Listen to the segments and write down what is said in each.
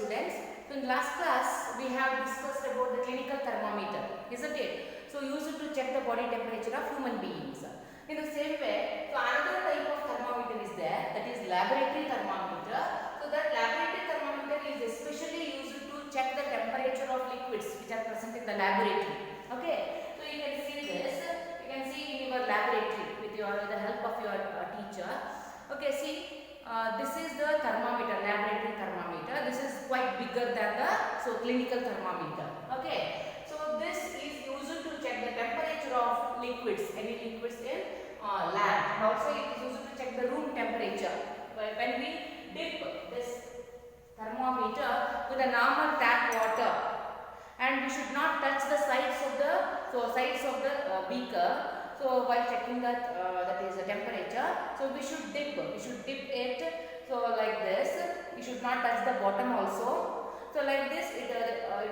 students. So in last class we have discussed about the clinical thermometer, isn't it? So used to check the body temperature of human beings. In the same way, so another type of thermometer is there, that is laboratory thermometer. So that laboratory thermometer is especially used to check the temperature of liquids which are present in the laboratory. Okay, so you can see this. You can see in your laboratory with the help of your teacher. Okay, see. This is the thermometer, laboratory thermometer. This is quite bigger than the clinical thermometer. Okay, so this is used to check the temperature of liquids, any liquids in lab. Also, it is used to check the room temperature. When we dip this thermometer with a normal tap water, and we should not touch the sides of the beaker. So while checking that that is the temperature, so we should dip it. So like this, we should not touch the bottom also. So like this, it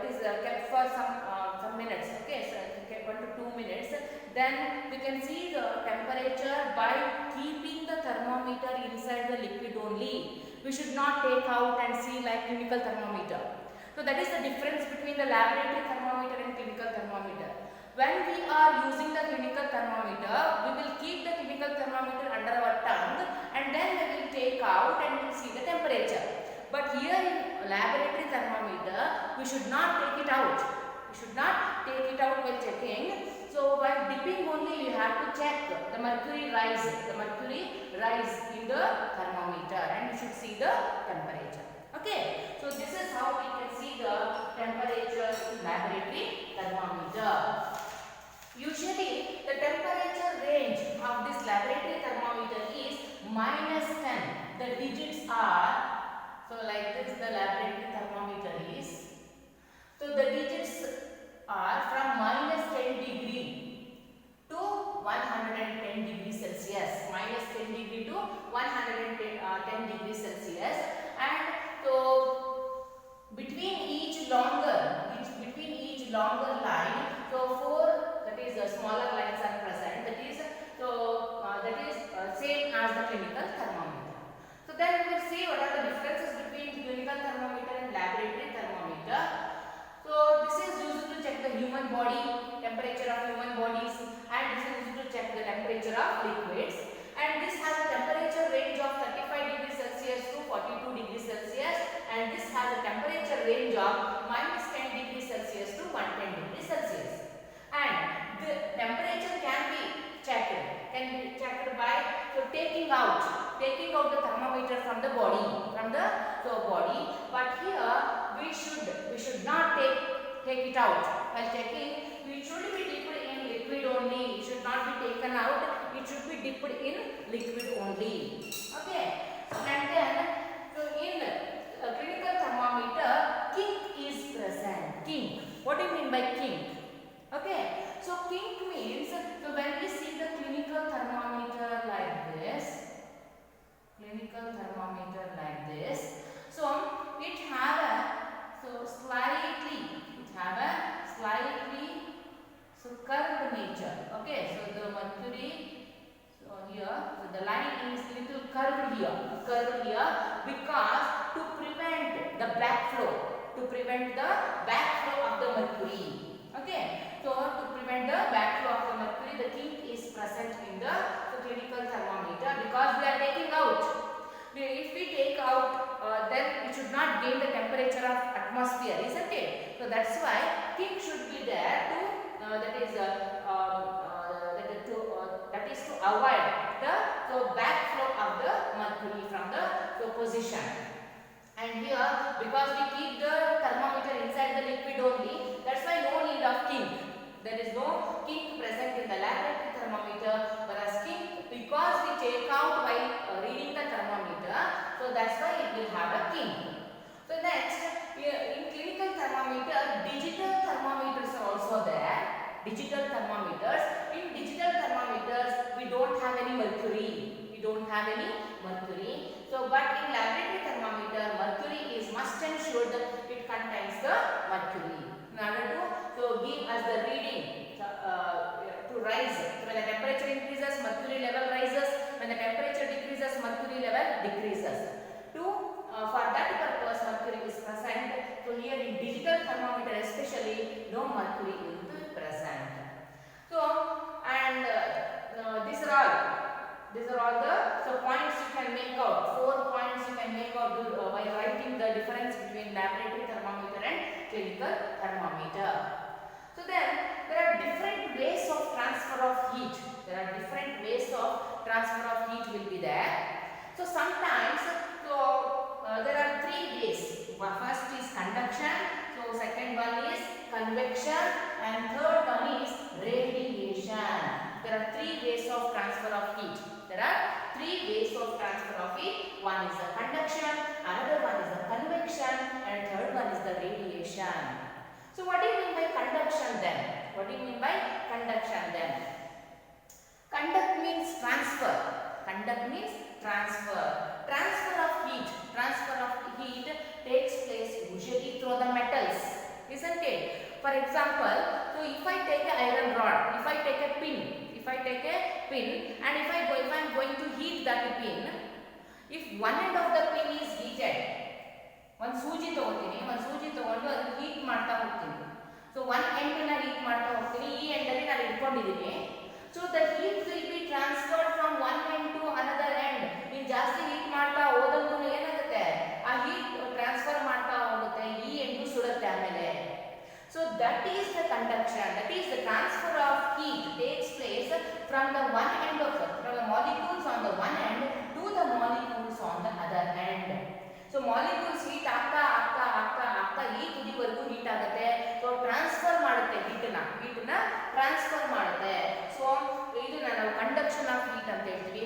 is kept for some minutes. Okay, so kept 1 to 2 minutes. Then we can see the temperature by keeping the thermometer inside the liquid only. We should not take out and see like clinical thermometer. So that is the difference between the laboratory thermometer and clinical thermometer. When we are using the clinical thermometer, we will keep the clinical thermometer under our tongue and then we will take out and we will see the temperature. But here in laboratory thermometer, we should not take it out. We should not take it out while checking. So while dipping only, you have to check the mercury rise. The mercury rise in the thermometer and you should see the temperature. Okay, so this is how we can see the temperature in laboratory thermometer. Usually, the temperature range of this laboratory thermometer is -10. The digits are, so like this the laboratory thermometer is. So the digits are from -10 degree to 110 degrees Celsius. -10 degree to 110 degrees Celsius. And so between each longer line, so 4 smaller lines are present. That is same as the clinical thermometer. So then we will see what are the differences between clinical thermometer and laboratory thermometer. So this is used to check the human body, temperature of human bodies, and this is used to check the temperature of liquids. And this has a temperature range of 35 degrees Celsius to 42 degrees Celsius, and this has a temperature range of -10 degrees Celsius to 110 degrees Celsius. And the temperature can be checked by taking out the thermometer from the body, body. But here we should not take it out. While checking, we should be dipped in liquid only. It should not be taken out. It should be dipped in liquid only. Okay. And then in a clinical thermometer, kink is present. Kink. What do you mean by kink? Okay. So kink means, so when we see the clinical thermometer like this, so it have a slightly curved nature. Okay, so the mercury, so here, so the line is little curved here because to prevent the backflow of the mercury. Okay, so to prevent the backflow of the mercury, the kink is present in the clinical thermometer because we are taking out. If we take out, then it should not gain the temperature of atmosphere, isn't it? So that's why kink should be there to that is to avoid the backflow of the mercury from the position. And here, because we keep the thermometer inside the liquid only, that's why no need of kink. There is no kink present in the laboratory thermometer, whereas kink, because we take out while reading the thermometer, so that's why it will have a kink. So next, in clinical thermometer, digital thermometers are also there. Digital thermometers. In digital thermometers, we don't have any mercury. So, but in laboratory thermometer, mercury is must ensure that it contains the mercury in order to give us the reading to rise. So when the temperature increases, mercury level rises. When the temperature decreases, mercury level decreases. For that purpose, mercury is present no mercury will be present. So, and these are all the points you can make out. 4 points you can make out by writing the difference between laboratory thermometer and clinical thermometer. So then there are different ways of transfer of heat. There are different ways of transfer of heat will be there. So sometimes there are 3 ways. First is conduction. So second one is convection, and third one is radiation. There are 3 ways of transfer of heat. There are 3 ways of transfer of heat. One is the conduction, another one is the convection, and third one is the radiation. So what do you mean by conduction then? What do you mean by conduction then? Conduct means transfer. Conduct means transfer. Transfer of heat. Transfer of heat takes place usually through the metals, isn't it? For example, so if I take an iron rod, if I take a pin, and if I'm going to heat that pin, if one end of the pin is heated, ಒಂದು ಸೂಜಿ ತಗೋತೀನಿ, ಒಂದು ಸೂಜಿ ತಗೊಂಡು ಅದನ್ನ heat ಮಾಡ್ತಾ ಹೋಗ್ತೀನಿ. So one end ನ ಹೀಟ್ ಮಾಡ್ತಾ ಹೋಗ್ತೀನಿ, ಈ ಎಂಡ್ ಅಲ್ಲಿ ನಾನು ಇಟ್ಕೊಂಡಿದ್ದೀನಿ. So the heat will be transferred from one end to another end. ನೀವು ಜಾಸ್ತಿ ಹೀಟ್ ಮಾಡ್ತಾ ಹೋದಂಗೂ ಏನಾಗುತ್ತೆ, ಆ ಹೀಟ್ ಟ್ರಾನ್ಸ್ಫರ್ ಮಾಡ್ತಾ ಹೋಗುತ್ತೆ, ಈ ಎಂಡು ಸುಡುತ್ತೆ ಆಮೇಲೆ. So that is the conduction, that is the transfer of heat takes place from the one end of from the molecules on the one end to the molecules on the other end. So molecules heat ಆಗ್ತಾ ಈ ತುದಿವರೆಗೂ heat ಆಗುತ್ತೆ. So transfer ಮಾಡುತ್ತೆ, ಹೀಟನ್ನ transfer ಮಾಡುತ್ತೆ. So ಇದನ್ನ ನಾವು conduction of heat ಅಂತ ಹೇಳ್ತೀವಿ.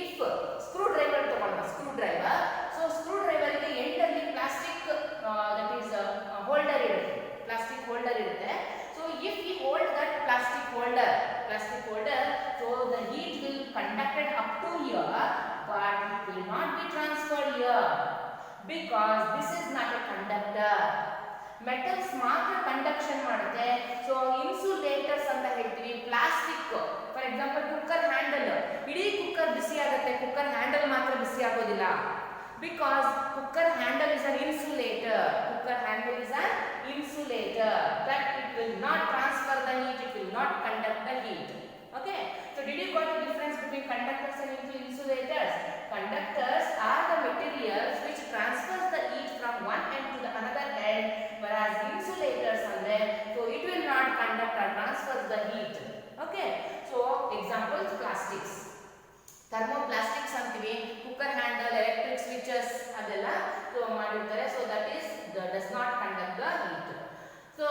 If screw driver ತಗೊಳ್ಳೋಣ, ಸ್ಕ್ರೂ ಡ್ರೈವರ್. ಸೊ ಸ್ಕ್ರೂ ಡ್ರೈವರ್ಗೆ ಎಂಡಲ್ಲಿ ಪ್ಲಾಸ್ಟಿಕ್ ದಟ್ ಈಸ್ ಹೋಲ್ಡರ್ ಇರುತ್ತೆ, ಪ್ಲಾಸ್ಟಿಕ್ ಹೋಲ್ಡರ್ ಇರುತ್ತೆ. So if we hold that plastic holder, so the heat will conducted up to here, but it will not be transferred here because this is not a conductor. Metals ಮಾತ್ರ conduction ಮಾಡುತ್ತೆ. So insulators ಅಂತ ಹೇಳ್ತೀವಿ. Plastic, for example cooker handle, ಇಡೀ cooker ಬಿಸಿ ಆಗುತ್ತೆ, cooker handle ಮಾತ್ರ ಬಿಸಿ ಆಗೋದಿಲ್ಲ. Because cooker handle is an insulator. Cooker handle is an insulator. That it will not transfer the heat, it will not conduct the heat. Okay. So did you got the difference between conductors and insulators? Conductors are the materials which transfers the heat from one end to the another end, whereas insulators are there, so it will not conduct or transfer the heat. Okay. So examples, plastics. Thermoplastics ಅಂತೀವಿ. Cooker handle, electric switches ಅದೆಲ್ಲ so ಮಾಡಿರ್ತಾರೆ. So that is does not conduct the heat. So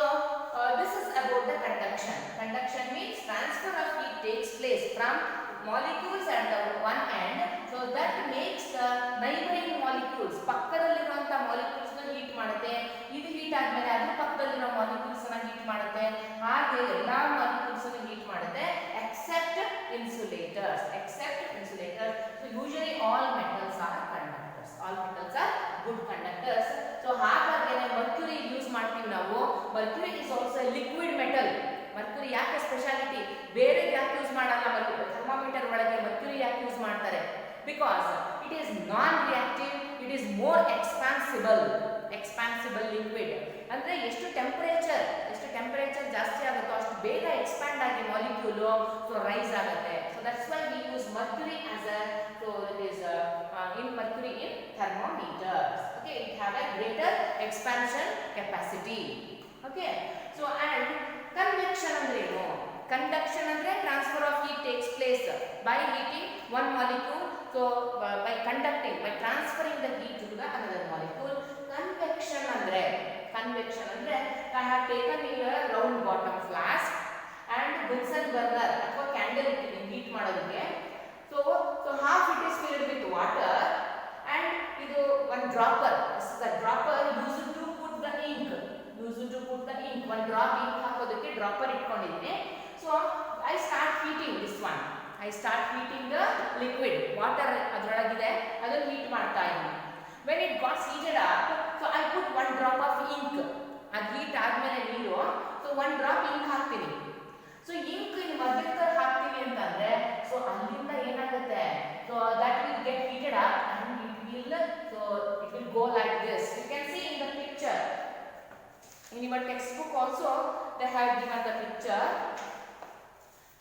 this is about the conduction. Conduction means transfer of heat takes place from molecules at the one end, so that makes the neighboring molecules, ಪಕ್ಕದಲ್ಲಿರುವಂತ molecules ನ heat ಮಾಡುತ್ತೆ. ಇದು heat ಆದ್ಮೇಲೆ ಅದ್ರ ಪಕ್ಕದಲ್ಲಿರೋ molecules ನ heat ಮಾಡುತ್ತೆ. ಹಾಗೆ ಎಲ್ಲಾ molecules ನ ಹೀಟ್ ಮಾಡುತ್ತೆ except insulators. So usually all metals are conductors. All metals are good conductors. So ಹಾಗಾಗಿ mercury ಯೂಸ್ ಮಾಡ್ತೀವಿ ನಾವು. Mercury is also a liquid metal. Mercury ಯಾಕೆ ಸ್ಪೆಷಾಲಿಟಿ, ಬೇರೆ ಯಾಕೆ ಯೂಸ್ ಮಾಡಲ್ಲ, ಥರ್ಮಾಮೀಟರ್ ಒಳಗೆ ಮರ್ಕ್ಯುರಿ ಯಾಕೆ ಯೂಸ್ ಮಾಡ್ತಾರೆ? Because it is non reactive, it is more expansible liquid. ಅಂದ್ರೆ ಎಷ್ಟು ಟೆಂಪರೇಚರ್ ಜಾಸ್ತಿ ಆಗುತ್ತೋ ಅಷ್ಟು ಬೇಗ ಎಕ್ಸ್ಪ್ಯಾಂಡ್ ಆಗಿ ಮಾಲಿಕ್ಯೂಲು ಸೊ ರೈಸ್ ಆಗುತ್ತೆ. So that's why we use mercury as a so it is in mercury in thermometers. Okay, it have a greater expansion capacity. Okay, so and convection ಅಂದ್ರೆ ಏನು? Conduction ಅಂದ್ರೆ transfer of heat takes place by heating one molecule, so by conducting, by transferring the heat to the another molecule. Convection ಅಂದ್ರೆ I have taken here round bottom flask and Bunsen burner ಅಥವಾ candle ಇಟ್ಟಿದ್ದೀನಿ heat ಮಾಡೋದಕ್ಕೆ. So half it is filled with water and ಇದು one dropper. The dropper used to put the ink. One drop ink ಹಾಕೋದಕ್ಕೆ dropper ಇಟ್ಕೊಂಡಿದ್ದೀನಿ. So I start heating this one. I start heating the liquid. Water ಅದರೊಳಗಿದೆ, ಅದನ್ನು heat ಮಾಡ್ತಾ ಇದ್ದೀನಿ. When it gots heated up, so I put one drop of ink. ಅದು heat ಆದ್ಮೇಲೆ ನೀರು, so one drop ink ಹಾಕ್ತೀನಿ. So ink in ಮಧ್ಯದಲ್ಲಿ ಹಾಕ್ತೀನಿ ಅಂತಂದ್ರೆ ಸೊ ಅಲ್ಲಿಂದ ಏನಾಗುತ್ತೆ, so that will get heated up and it will go like this. You can see in the picture. In your textbook also they have given the picture.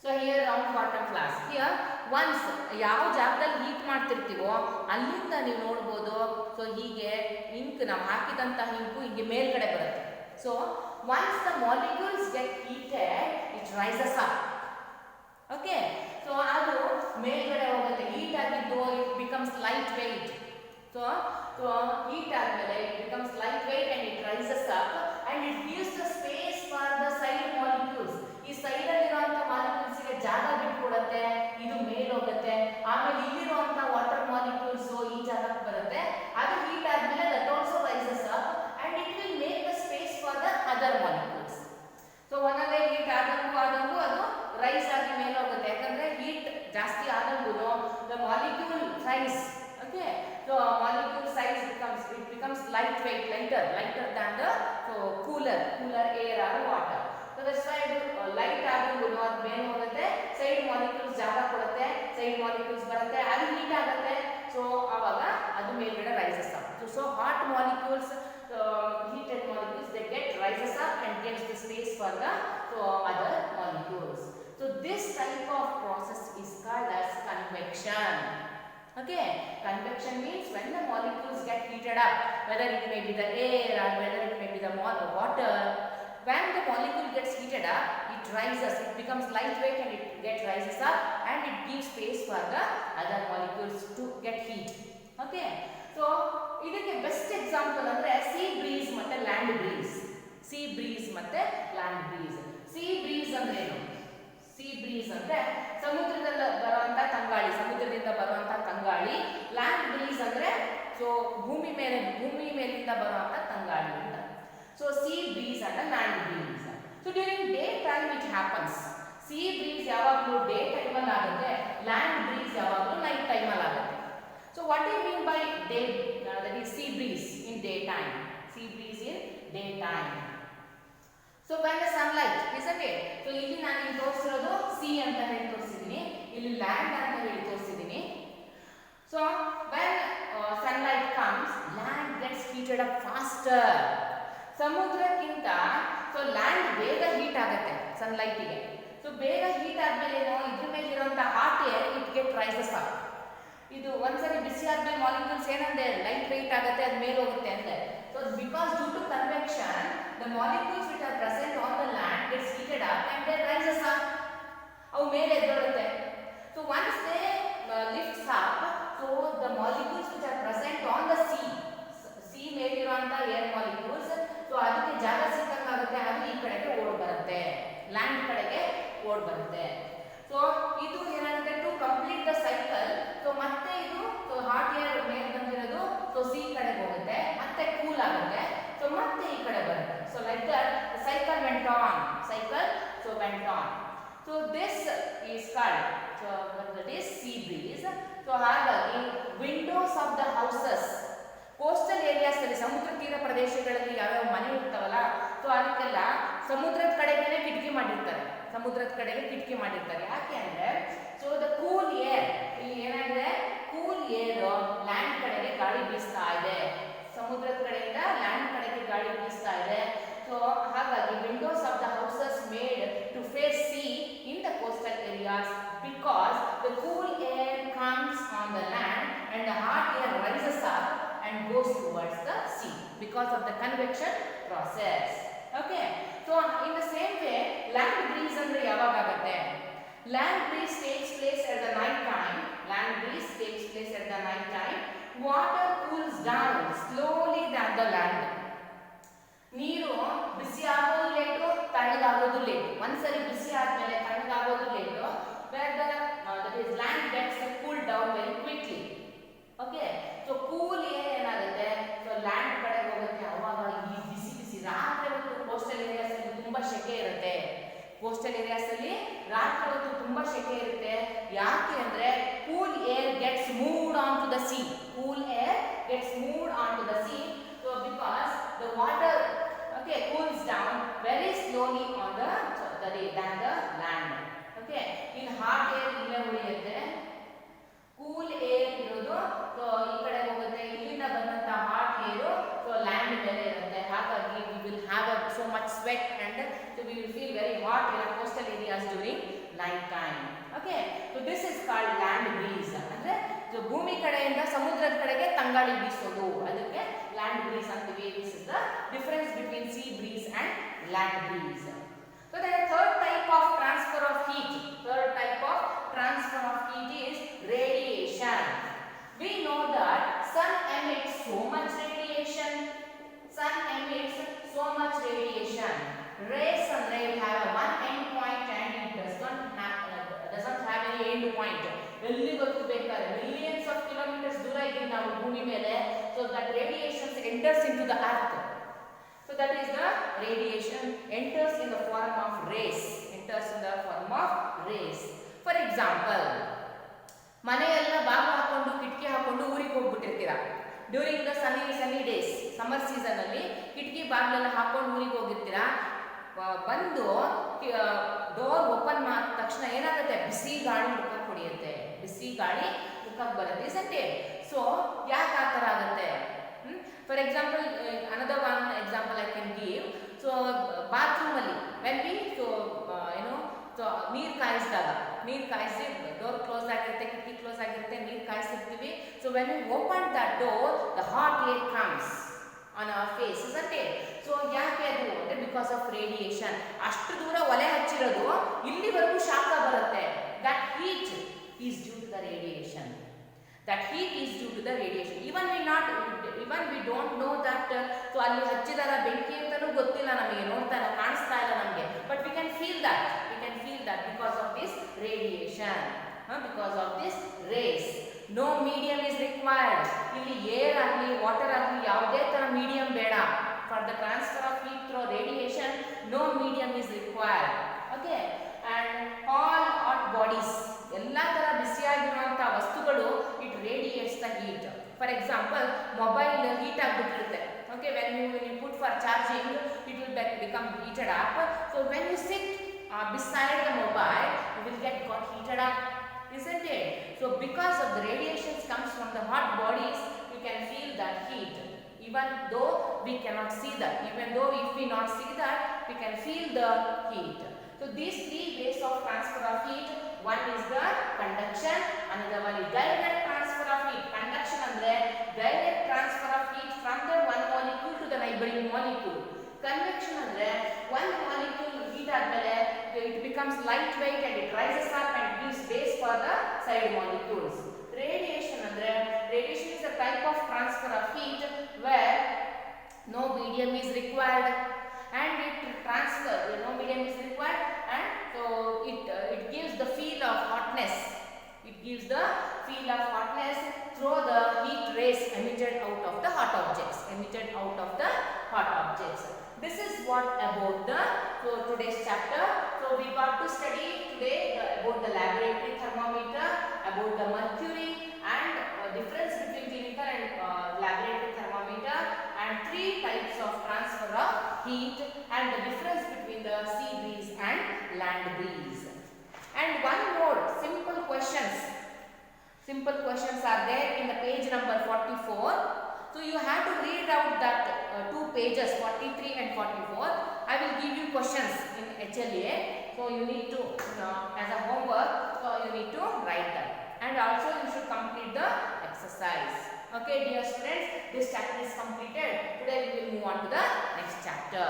So here round bottom class. Here once ಯಾವ ಜಾಗದಲ್ಲಿ heat ಮಾಡ್ತಿರ್ತೀವೋ ಅಲ್ಲಿಂದ ನೀವು ನೋಡ್ಬೋದು. So ಹೀಗೆ ink ನಾವು ಹಾಕಿದಂತಹ ink ಹೀಗೆ ಮೇಲ್ಗಡೆ ಬರುತ್ತೆ. So once the molecules get heated, it rises up. Okay, so ಅದು ಮೇಲ್ಗಡೆ ಹೋಗುತ್ತೆ. ಹೀಟ್ ಆಗಿದ್ದು it becomes light weight. So heat ಆದ್ಮೇಲೆ it becomes light weight and it rises up and it gives the space for the side molecules. ಈ side ಅಲ್ಲಿರುವಂತ molecules ಗೆ ಜಾಗ ಬಿಟ್ಕೊಡುತ್ತೆ. ಇದು ಮೇಲೆ ಹೋಗುತ್ತೆ. ಆಮೇಲೆ ಇಲ್ಲಿರುವಂತ ವಾಟರ್ ಮಾಲಿಕ್ಯೂಲ್ಸ್ ಈ ಜಾಗಕ್ಕೆ ಬರುತ್ತೆ. ಅದು ಹೀಟ್ ಆದ್ಮೇಲೆ that also rises up and it will make the space for the other molecules. So ಒಂದೊಂದೇ ಹೀಟ್ ಆದಂಗೂ ಅದು ರೈಸ್ ಆಗಿ ಮೇಲೆ ಹೋಗುತ್ತೆ. ಯಾಕಂದ್ರೆ ಹೀಟ್ ಜಾಸ್ತಿ ಆದಂಗೂ the molecule size, okay, so molecule size becomes lightweight, lighter than the cooler air or water. So that's why light ಆದಂಗೂ ಅದು ಮೇಲೆ ಹೋಗುತ್ತೆ. ಸೈಡ್ ಮಾಲಿಕ್ಯೂಲ್ಸ್ ಜಾಗ ಕೊಡುತ್ತೆ. ಸೈಡ್ ಮಾಲಿಕ್ಯೂಲ್ಸ್ ಬರುತ್ತೆ. ಅದು ಹೀಟ್ ಆಗುತ್ತೆ. ಸೊ ಆವಾಗ ಅದು ಮೇಲ್ಗಡೆ rises up. So hot molecules, heated molecules, they get rises up and gives the space for the other molecules. So this type of process is called as convection. Okay, convection means when the molecules get heated up, whether it may be the air or whether it may be the water, when the molecule gets heated up, it rises, it becomes lightweight and it rises up and it gives space for the other molecules to get heat. Okay, so ಇದಕ್ಕೆ best example ಅಂದ್ರೆ sea breeze ಮತ್ತೆ land breeze. Sea breeze ಮತ್ತೆ land breeze. Sea breeze ಅಂದ್ರೆ ಏನು? Sea breeze ಅಂದ್ರೆ ಸಮುದ್ರದಿಂದ ಬರುವಂತ ತಂಗಾಳಿ. ಲ್ಯಾಂಡ್ ಬ್ರೀಸ್ ಅಂದ್ರೆ ಭೂಮಿ ಮೇಲಿಂದ ಬರುವಂತ ತಂಗಾಳಿ ಅಂತ. So sea breeze and land breeze. So during day time it happens. Sea breeze ಯಾವಾಗಲೂ ಡೇ ಟೈಮ್ ಅಲ್ಲಿ ಆಗುತ್ತೆ. ಲ್ಯಾಂಡ್ ಬ್ರೀಸ್ ಯಾವಾಗಲೂ ನೈಟ್ ಟೈಮ್ ಅಲ್ಲಿ ಆಗುತ್ತೆ. So what do you mean by day, that is sea breeze in daytime? Sea breeze in daytime. So when the sunlight, isn't it? So ಇಲ್ಲಿ ನಾನು ಇಲ್ಲಿ ತೋರಿಸಿರೋದು sea ಅಂತ ಹೇಳಿ ತೋರಿಸಿದ್ದೀನಿ. ಇಲ್ಲಿ land ಅಂತ ಹೇಳಿ ತೋರಿಸಿದ್ದೀನಿ. So when sunlight comes, land gets heated up faster. ಸಮುದ್ರಕ್ಕಿಂತ land ಬೇಗ ಹೀಟ್ ಆಗುತ್ತೆ ಸನ್ಲೈಟಿಗೆ. ಸೊ ಬೇಗ ಹೀಟ್ ಆದ್ಮೇಲೆ ಇದ್ರ ಮೇಲೆ ಇರುವಂತ hot air it get rises up. ಇದು ಒಂದ್ಸರಿ ಬಿಸಿ ಆದ್ಮೇಲೆ ಮಾಲಿಕ್ಯೂಲ್ಸ್ ಏನಂದ್ರೆ ಲೈಟ್ ವೆಯ್ಟ್ ಆಗುತ್ತೆ, ಅದು ಮೇಲೆ ಹೋಗುತ್ತೆ ಅಂದ್ರೆ. So because due to convection the molecules which are present on the land gets heated up and they rises up. ಅವು ಮೇಲೆ ಎದ್ದೇಳುತ್ತೆ. So once they lifts up, so the molecules which are present on the sea ಮೇಲಿರುವಂತ air molecules, so ಅದಕ್ಕೆ ಜಾಗ ಸಿಕ್ಕಂಗಾಗುತ್ತೆ. ಅದು ಈ ಕಡೆಗೆ ಓಡ್ ಬರುತ್ತೆ, ಲ್ಯಾಂಡ್ ಕಡೆಗೆ ಓಡ್ ಬರುತ್ತೆ. ಸೊ ಇದು ಏನಾಗುತ್ತೆ, to complete the cycle. So ಮತ್ತೆ ಇದು ಹಾಟ್ ಏರ್ ಮೇಲೆ ಬಂದಿರೋದು ಸಿ ಕಡೆಗೆ ಹೋಗುತ್ತೆ, ಮತ್ತೆ ಕೂಲ್ ಆಗುತ್ತೆ. ಸೊ ಮತ್ತೆ ಈ ಕಡೆ ಬರುತ್ತೆ. So like that cycle went on. So this is called, so that is sea breeze. So ಹಾಗಾಗಿ windows of the houses, coastal areas ಅಲ್ಲಿ ಸಮುದ್ರ ತೀರ ಪ್ರದೇಶಗಳಲ್ಲಿ ಯಾವ್ಯಾವ ಮನೆ ಇರ್ತಾವಲ್ಲ, ಸೊ ಅದಕ್ಕೆಲ್ಲ ಸಮುದ್ರದ ಕಡೆಗೆ ಕಿಟಕಿ ಮಾಡಿರ್ತಾರೆ. ಯಾಕೆ ಅಂದ್ರೆ ಸೊ ದ ಕೂಲ್ ಏರ್, ಇಲ್ಲಿ ಏನಾಗಿದೆ, ಕೂಲ್ ಏರ್ ಲ್ಯಾಂಡ್ ಕಡೆಗೆ ಗಾಳಿ ಬೀಸ್ತಾ ಇದೆ. ಸಮುದ್ರದ ಕಡೆಯಿಂದ ಲ್ಯಾಂಡ್ ಕಡೆಗೆ ಗಾಳಿ ಬೀಸ್ತಾ ಇದೆ. ಸೊ ಹಾಗಾಗಿ windows of the houses made to face sea in the coastal areas because the cool air comes on the land and the hot air rises up and goes towards the sea because of the convection process. Okay, so in the same way land breeze andre yavag agutte? Land breeze takes place at the night time. Water cools down slowly than the land. ನೀರು ಬಿಸಿ ಆಗೋದು late, ತಣ್ಣಗಾಗೋದು late. ಒಂದ್ಸರಿ ಬಿಸಿ ಆದ್ಮೇಲೆ ತಣ್ಣಗಾಗೋದು late. where that is land gets cooled down very quickly. Okay, so cool air ಏನಾಗುತ್ತೆ, so land ಕಡೆ ಹೋಗುತ್ತೆ. ಅವಾಗ ಈ ಬಿಸಿ ರಾತ್ರಿ ಹೊತ್ತು ಕೋಸ್ಟಲ್ ಏರಿಯಾಸ್ ಅಲ್ಲಿ ತುಂಬಾ ಶೆಕೆ ಇರುತ್ತೆ. ಯಾಕೆ ಅಂದ್ರೆ cool air gets moved on to the sea. So because the water cools down very slowly on than the land. Okay, in hot air ಇಲ್ಲೇ ಉಳಿಯುತ್ತೆ. ಕೂಲ್ ಏರ್ ಇರೋದು ಸೊ ಈ ಕಡೆ ಹೋಗುತ್ತೆ. ಇಲ್ಲಿಂದ ಬಂದಂತ ಹಾಟ್ ಏರು ಸೊ ಲ್ಯಾಂಡ್ ಮೇಲೆ ಇರುತ್ತೆ. ಹಾಗಾಗಿ will have so much sweat, and so we will feel very hot in our coastal areas during night time. Okay, so this is called land breeze. ಅಂದ್ರೆ ಭೂಮಿ ಕಡೆಯಿಂದ ಸಮುದ್ರದ ಕಡೆಗೆ ತಂಗಾಳಿ ಬೀಸೋದು, ಅದಕ್ಕೆ land breeze ಅಂತೀವಿ. This is the difference between sea breeze and land breeze. So the third type of transfer of heat, third type of transfer of heat is radiation. We know that sun emits so much radiation. Sun emits so much radiation. Rays andre will have one end point and it doesn't have any end point. ಎಲ್ಲಿವರೆಗೂ ಬೇಕಾದ್ರೆ millions of kilometers ದೂರ ಇದ್ದೀವಿ ನಾವು ಭೂಮಿ ಮೇಲೆ. So that radiation enters into the earth. So that is the radiation enters in the form of rays. Enters in the form of rays. For example, ಮನೆಯೆಲ್ಲ ಬಾಗಿಲು ಹಾಕೊಂಡು ಕಿಟಕಿ ಹಾಕೊಂಡು ಊರಿಗೆ ಹೋಗ್ಬಿಟ್ಟಿರ್ತೀರಾ. During the sunny days, summer season ಅಲ್ಲಿ ಕಿಟಕಿ ಬಾಗಿಲೆಲ್ಲ ಹಾಕೊಂಡು ಊರಿಗೆ ಹೋಗಿರ್ತೀರಾ. ಬಂದು ಡೋರ್ ಓಪನ್ ಮಾಡಿದ ತಕ್ಷಣ ಏನಾಗುತ್ತೆ, ಬಿಸಿ ಗಾಳಿ ಮುಖಕ್ಕೆ ಹೊಡೆಯುತ್ತೆ, ಬಿಸಿ ಗಾಳಿ ಮುಖಕ್ಕೆ ಬರುತ್ತೆ. Isn't it? ಸೊ ಯಾಕೆ ಆ ಥರ ಆಗುತ್ತೆ? For example, another one example I can give. So bathroom ಅಲ್ಲಿ when we ಸೊ ನೀರು ಕಾಯಿಸಿ ಡೋರ್ ಕ್ಲೋಸ್ ಆಗಿರುತ್ತೆ, ಕಿಟಕಿ ಕ್ಲೋಸ್ ಆಗಿರುತ್ತೆ, ನೀರು ಕಾಯಿಸಿರ್ತೀವಿ. So when we open that door, the hot air comes on our face, isn't it? So ಯಾಕೆ ಅದು ಅಂದರೆ ಬಿಕಾಸ್ ಆಫ್ ರೇಡಿಯೇಷನ್. ಅಷ್ಟು ದೂರ ಒಲೆ ಹಚ್ಚಿರೋದು ಇಲ್ಲಿವರೆಗೂ ಶಾಖ ಬರುತ್ತೆ. That heat is due to the radiation. That heat is due to the radiation. Even we don't know that. So ಅಲ್ಲಿ ಹಚ್ಚಿದಾರ ಬೆಂಕಿ ಅಂತಲೂ ಗೊತ್ತಿಲ್ಲ ನಮಗೆ, ನೋಡ್ತಾ ಇಲ್ಲ, ಕಾಣಿಸ್ತಾ ಇಲ್ಲ ನಮಗೆ. But we can feel that because of this radiation, because of this rays. No medium is required. ಇಲ್ಲಿ ಏರ್ ಆಗಲಿ ವಾಟರ್ ಆಗಲಿ ಯಾವುದೇ ತರ ಮೀಡಿಯಂ ಬೇಡ. For the transfer of heat through radiation, no medium is required. Okay, and all hot bodies, ಎಲ್ಲ ತರ ಬಿಸಿಯಾಗಿರುವಂತ ವಸ್ತುಗಳು it radiates the heat. For example, mobile heat ಆಗಿಬಿಟ್ಟಿರುತ್ತೆ. Okay, when you put for charging, it will become heated up. So when you sit beside the mobile, you will got heated up, isn't it? So because of the radiations comes from the hot bodies, you can feel that heat. Even though we cannot see that, even though if we not see that, we can feel the heat. So these three ways of transfer of heat. One is the conduction, another one is direct transfer of heat. Conduction andre direct transfer of heat from the one molecule to the neighboring molecule. Convection andre one molecule heat admele it becomes lightweight and it rises up and gives base for the side molecules. Radiation is a type of transfer of heat where no medium is required and it transfer, no medium is required, and so it gives the feel of hotness. It gives the feel of hotness through the heat rays emitted out of the hot objects. This is what about the today's chapter. So we got to study today about the laboratory thermometer, about the mercury, and difference between clinical and laboratory thermometer, and three types of transfer of heat, and the difference between the sea breeze and land breeze. And one more simple questions are there in the page number 44. So you have to read out that two pages, 43 and 44. I will give you questions in HLA. So you need to, as a homework, so you need to write that. And also you should complete the exercise. Okay, dear students, this chapter is completed. Today we will move on to the next chapter.